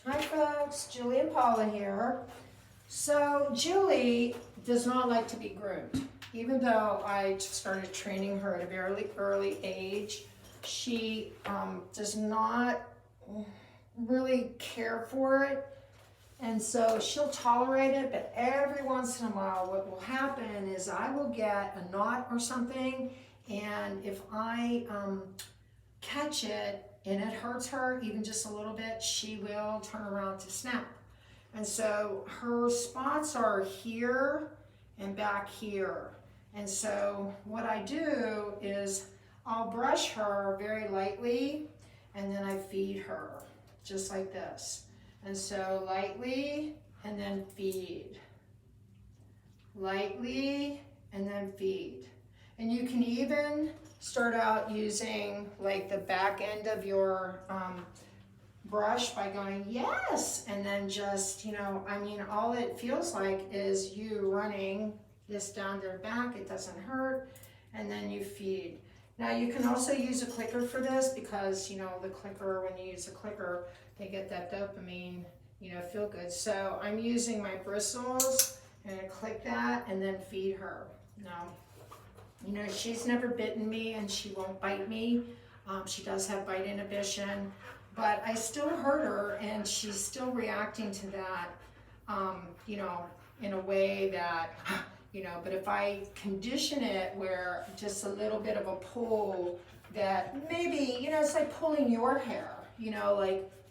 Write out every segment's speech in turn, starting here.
Hi folks, Jilly and Paula here. So Jilly does not like to be groomed. Even though I started training her at a very early age, she does not really care for it. And so she'll tolerate it, but every once in a while what will happen is I will get a knot or something, and if I catch it and it hurts her even just a little bit, she will turn around to snap. And so her spots are here and back here. And so what I do is I'll brush her very lightly and then I feed her just like this. And so lightly and then feed. Lightly and then feed. And you can even start out using like the back end of your brush by going yes, and then just, all it feels like is you running this down their back. It doesn't hurt, and then you feed. Now you can also use a clicker for this because the clicker, when you use a clicker, they get that dopamine, feel good. So I'm using my bristles and I click that and then feed her. Now, she's never bitten me and she won't bite me. She does have bite inhibition, but I still hurt her and she's still reacting to that, in a way that, but if I condition it where just a little bit of a pull that maybe, it's like pulling your hair,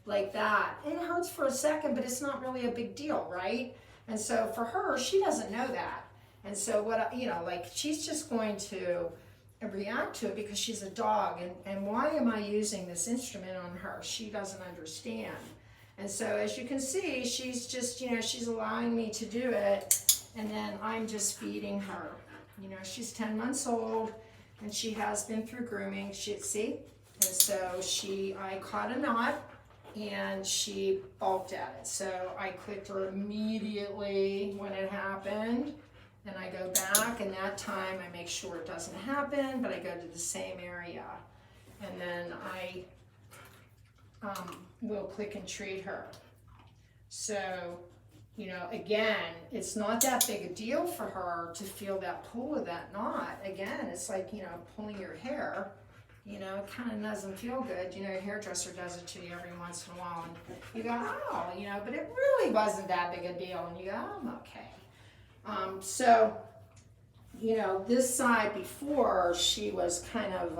like that. It hurts for a second, but it's not really a big deal, right? And so for her, she doesn't know that. And so she's just going to react to it because she's a dog. And why am I using this instrument on her? She doesn't understand. And so as you can see, she's just, she's allowing me to do it. And then I'm just feeding her. She's 10 months old and she has been through grooming. See? And so I caught a knot and she balked at it. So I clicked her immediately when it happened. And I go back, and that time I make sure it doesn't happen, but I go to the same area. And then I will click and treat her. So, again, it's not that big a deal for her to feel that pull of that knot. Again, it's like, pulling your hair. It kind of doesn't feel good. Your hairdresser does it to you every once in a while. And you go, oh, but it really wasn't that big a deal. And you go, oh, I'm okay. This side before, she was kind of,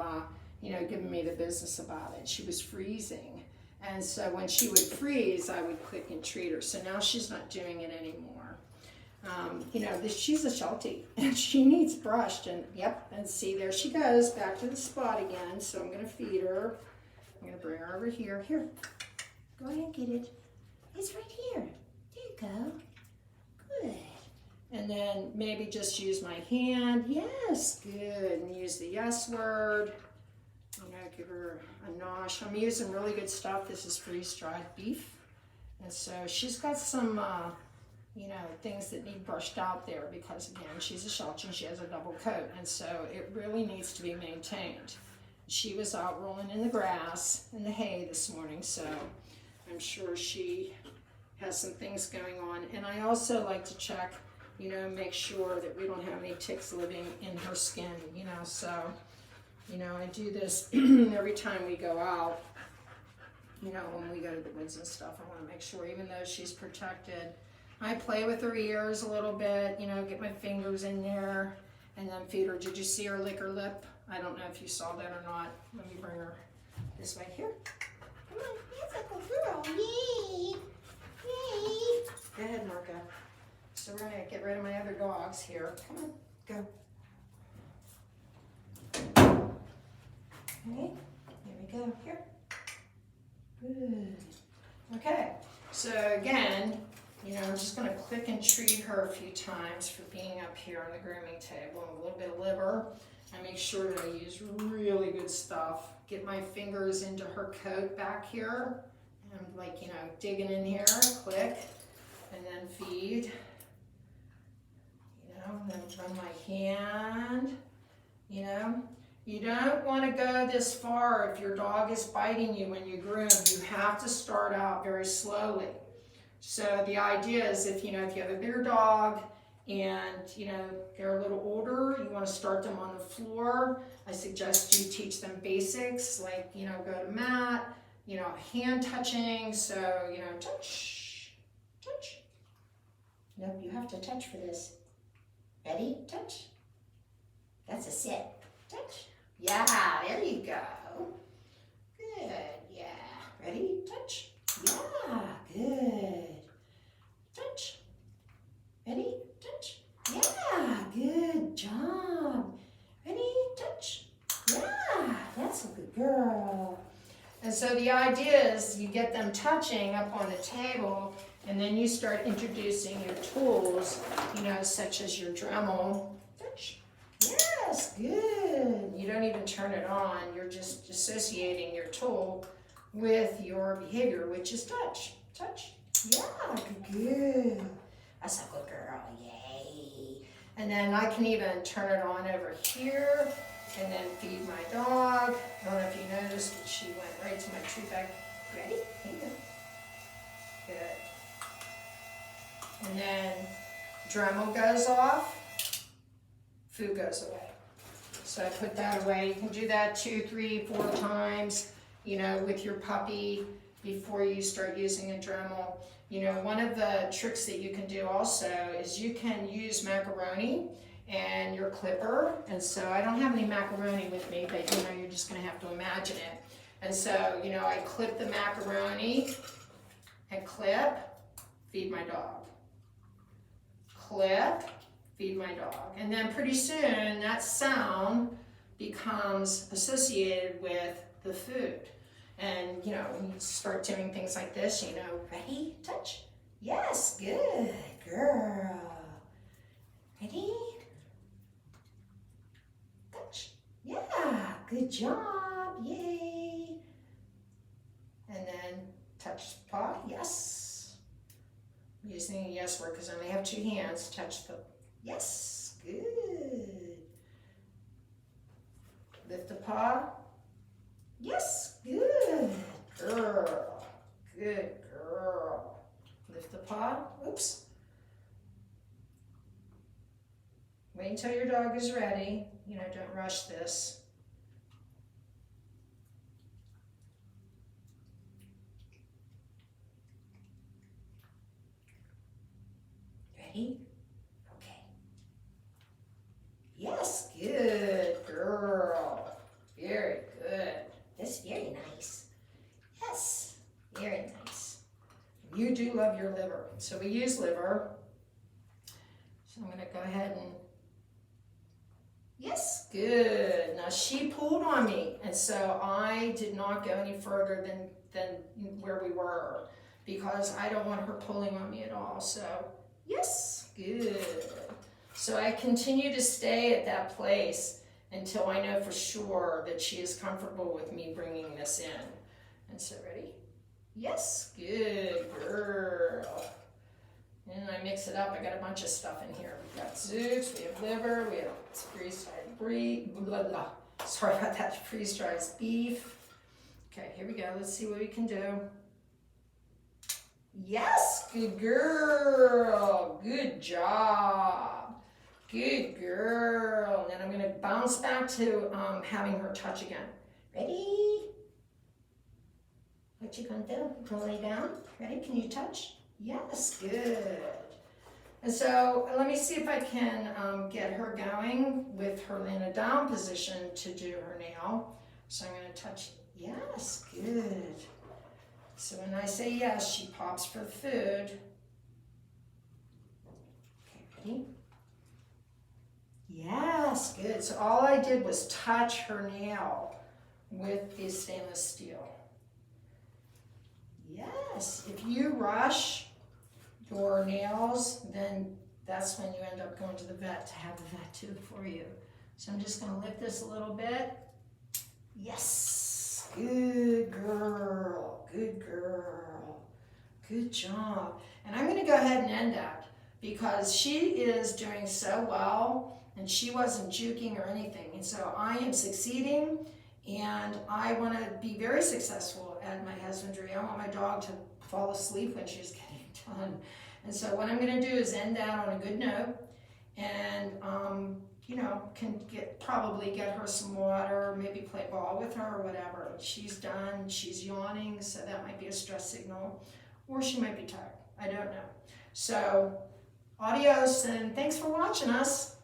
giving me the business about it. She was freezing. And so when she would freeze, I would click and treat her. So now she's not doing it anymore. She's a Sheltie and she needs brushed. And yep, and see, there she goes back to the spot again. So I'm going to feed her. I'm going to bring her over here. Here, go ahead and get it. It's right here. There you go. Good. And then maybe just use my hand. Yes, good. And use the yes word. Give her a nosh. I'm using really good stuff. This is freeze-dried beef. And so she's got some, things that need brushed out there because, again, she's a Sheltie and she has a double coat. And so it really needs to be maintained. She was out rolling in the grass and the hay this morning, so I'm sure she has some things going on. And I also like to check, make sure that we don't have any ticks living in her skin, so, I do this every time we go out, when we go to the woods and stuff. I want to make sure, even though she's protected, I play with her ears a little bit, get my fingers in there, and then feed her. Did you see her lick her lip? I don't know if you saw that or not. Let me bring her this way here. Come on, that's a good girl. Yay! Yay! Go ahead, Marco. So we're going to get rid of my other dogs here. Come on, go. Okay, here we go. Here. Good. Okay, so again, I'm just going to click and treat her a few times for being up here on the grooming table. A little bit of liver. I make sure that I use really good stuff. Get my fingers into her coat back here. And digging in here, click, and then feed. Then run my hand, You don't want to go this far if your dog is biting you when you groom. You have to start out very slowly. So the idea is if you have a bigger dog and they're a little older, you want to start them on the floor. I suggest you teach them basics like go to mat, hand touching. So touch, touch. Nope, you have to touch for this. Ready? Touch. That's a sit. Touch. Yeah, there you go. Good, yeah. Ready? Touch. Yeah, good. Touch. Ready? Touch. Yeah, good job. Ready? Touch. Yeah, that's a good girl. And so the idea is you get them touching up on the table, and then you start introducing your tools, such as your Dremel. Touch. Yes, good. You don't even turn it on. You're just associating your tool with your behavior, which is touch. Touch. Yeah, good. That's a good girl. Yay. And then I can even turn it on over here and then feed my dog. I don't know if you noticed, but she went right to my treat bag. Ready? Here you go. Good. And then Dremel goes off. Food goes away. So I put that away. You can do that 2, 3, 4 times, with your puppy before you start using a Dremel. One of the tricks that you can do also is you can use macaroni and your clipper. And so I don't have any macaroni with me, but you're just gonna have to imagine it. And so, I clip the macaroni and clip, feed my dog. Clip, feed my dog. And then pretty soon that sound becomes associated with the food. And when you start doing things like this, ready, touch. Yes, good girl. Ready? Touch. Yeah, good job. Yay. And then touch the paw. Yes. I'm using a yes word because I only have 2 hands. Touch the yes. Good. Lift the paw. Yes. Good girl. Good girl. Lift the paw. Oops. Wait until your dog is ready. Don't rush this. Ready? Okay. Yes, good girl. Very good. That's very nice. Yes, very nice. You do love your liver. So we use liver. So I'm going to go ahead and yes, good. Now she pulled on me, and so I did not go any further than where we were because I don't want her pulling on me at all. So yes, good. So I continue to stay at that place until I know for sure that she is comfortable with me bringing this in. And so ready? Yes, good girl. And I mix it up. I got a bunch of stuff in here. We've got zooks, we have liver, we have freeze-dried beef, blah, blah. Sorry about that, freeze-dried beef. Okay, here we go. Let's see what we can do. Yes, good girl. Good job. Good girl. And then I'm going to bounce back to having her touch again. Ready? What you going to do? Go lay down. Ready? Can you touch? Yes, good. And so let me see if I can get her going with her in a down position to do her nail. So I'm going to touch. Yes, good. So when I say yes, she pops for food. Okay, ready? Yes, good. So all I did was touch her nail with the stainless steel. Yes, if you rush your nails, then that's when you end up going to the vet to have the vet do it for you. So I'm just going to lift this a little bit. Yes, good girl, good girl, good job. And I'm going to go ahead and end that because she is doing so well and she wasn't juking or anything. And so I am succeeding, and I want to be very successful at my husbandry. I want my dog to fall asleep when she's getting done. And so what I'm going to do is end that on a good note, and you know, can probably get her some water, maybe play ball with her or whatever. She's done, she's yawning, so that might be a stress signal, or she might be tired. I don't know. So adios, and thanks for watching us.